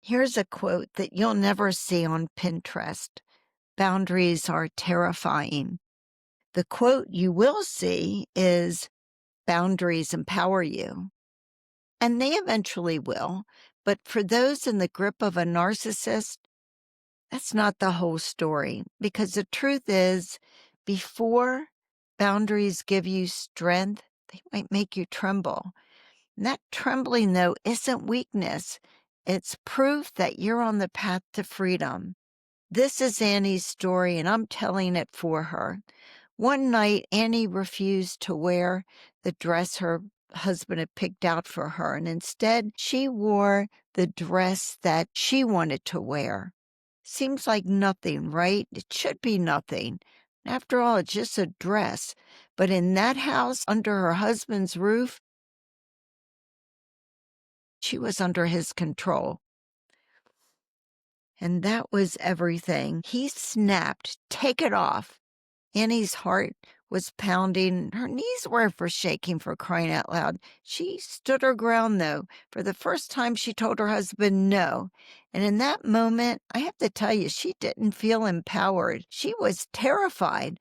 Here's a quote that you'll never see on Pinterest. Boundaries are terrifying. The quote you will see is, boundaries empower you. And they eventually will. But for those in the grip of a narcissist, that's not the whole story. Because the truth is, before boundaries give you strength, they might make you tremble. And that trembling, though, isn't weakness. It's proof that you're on the path to freedom. This is Annie's story, and I'm telling it for her. One night, Annie refused to wear the dress her husband had picked out for her, and instead she wore the dress that she wanted to wear. Seems like nothing, right? It should be nothing. After all, it's just a dress. But in that house, under her husband's roof, she was under his control. And that was everything. He snapped, "Take it off." Annie's heart was pounding. Her knees were for shaking, for crying out loud. She stood her ground, though. For the first time, she told her husband no. And in that moment, I have to tell you, she didn't feel empowered. She was terrified.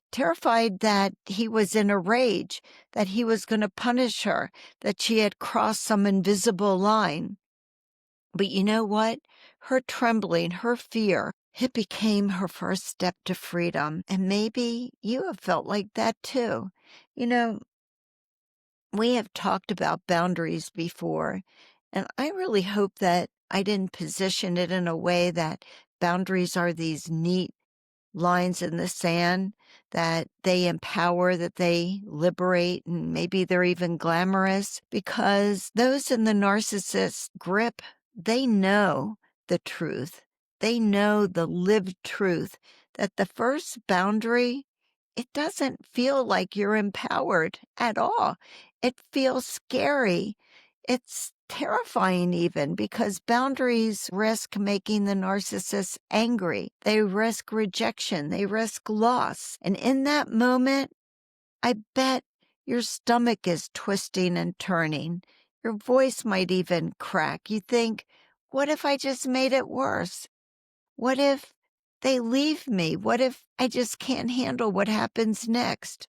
Terrified that he was in a rage, that he was going to punish her, that she had crossed some invisible line. But you know what? Her trembling, her fear, it became her first step to freedom. And maybe you have felt like that too. You know, we have talked about boundaries before, and I really hope that I didn't position it in a way that boundaries are these neat lines in the sand, that they empower, that they liberate, and maybe they're even glamorous, because those in the narcissist grip, they know the truth. They know the lived truth that the first boundary, it doesn't feel like you're empowered at all. It feels scary. It's terrifying even, because boundaries risk making the narcissist angry. They risk rejection. They risk loss. And in that moment, I bet your stomach is twisting and turning. Your voice might even crack. You think, what if I just made it worse? What if they leave me? What if I just can't handle what happens next?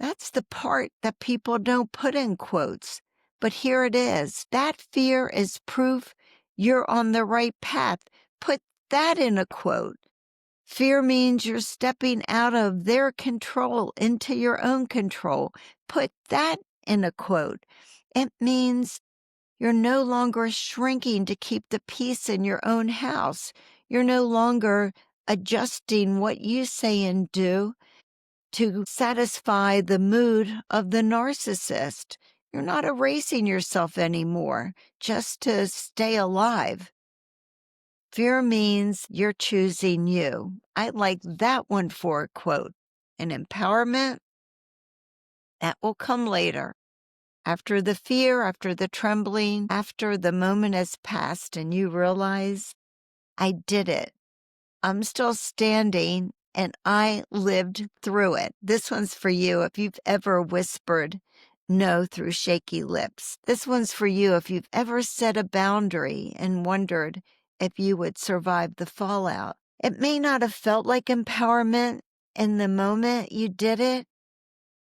That's the part that people don't put in quotes. But here it is. That fear is proof you're on the right path. Put that in a quote. Fear means you're stepping out of their control into your own control. Put that in a quote. It means you're no longer shrinking to keep the peace in your own house. You're no longer adjusting what you say and do to satisfy the mood of the narcissist. You're not erasing yourself anymore just to stay alive. Fear means you're choosing you. I like that one for a quote. And empowerment, that will come later. After the fear, after the trembling, after the moment has passed and you realize, I did it. I'm still standing and I lived through it. This one's for you if you've ever whispered no through shaky lips. This one's for you if you've ever set a boundary and wondered if you would survive the fallout. It may not have felt like empowerment in the moment you did it.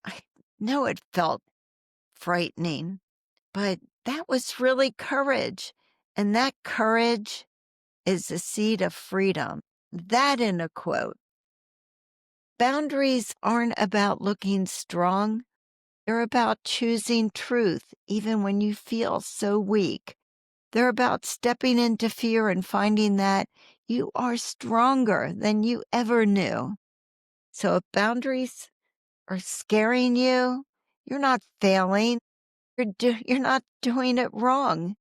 I know it felt frightening, but that was really courage. And that courage is the seed of freedom. That in a quote. Boundaries aren't about looking strong. They're about choosing truth, even when you feel so weak. They're about stepping into fear and finding that you are stronger than you ever knew. So if boundaries are scaring you, you're not failing. You're not doing it wrong.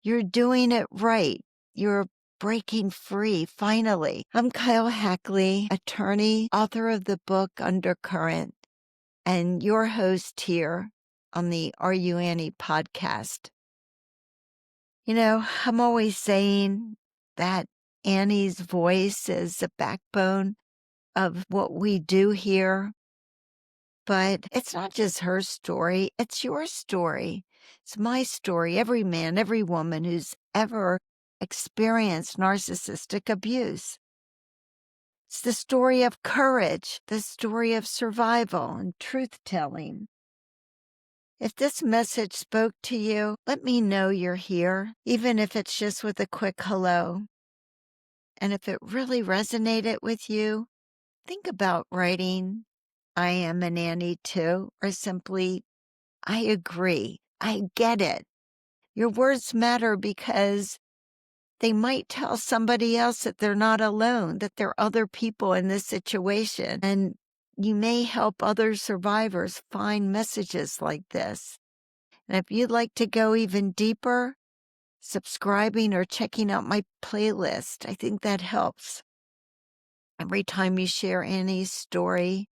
You're doing it right. You're breaking free, finally. I'm Keil Hackley, attorney, author of the book Undercurrent, and your host here on the Are You Annie podcast. You know, I'm always saying that Annie's voice is the backbone of what we do here. But it's not just her story, it's your story. It's my story. Every man, every woman who's ever experienced narcissistic abuse. It's the story of courage, the story of survival and truth-telling. If this message spoke to you, let me know you're here, even if it's just with a quick hello. And if it really resonated with you, think about writing, "I am a nanny too," or simply, "I agree. I get it." Your words matter because they might tell somebody else that they're not alone, that there are other people in this situation, and you may help other survivors find messages like this. And if you'd like to go even deeper, subscribing or checking out my playlist, I think that helps. Every time you share Annie's story,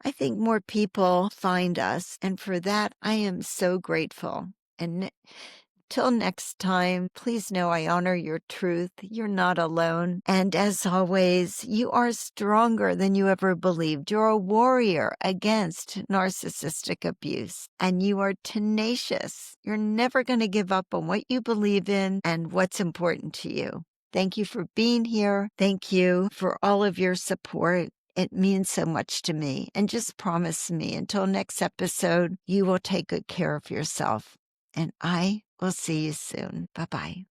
I think more people find us, and for that, I am so grateful. And till next time, please know I honor your truth. You're not alone. And as always, you are stronger than you ever believed. You're a warrior against narcissistic abuse, and you are tenacious. You're never going to give up on what you believe in and what's important to you. Thank you for being here. Thank you for all of your support. It means so much to me. And just promise me until next episode, you will take good care of yourself. And I will see you soon. Bye-bye.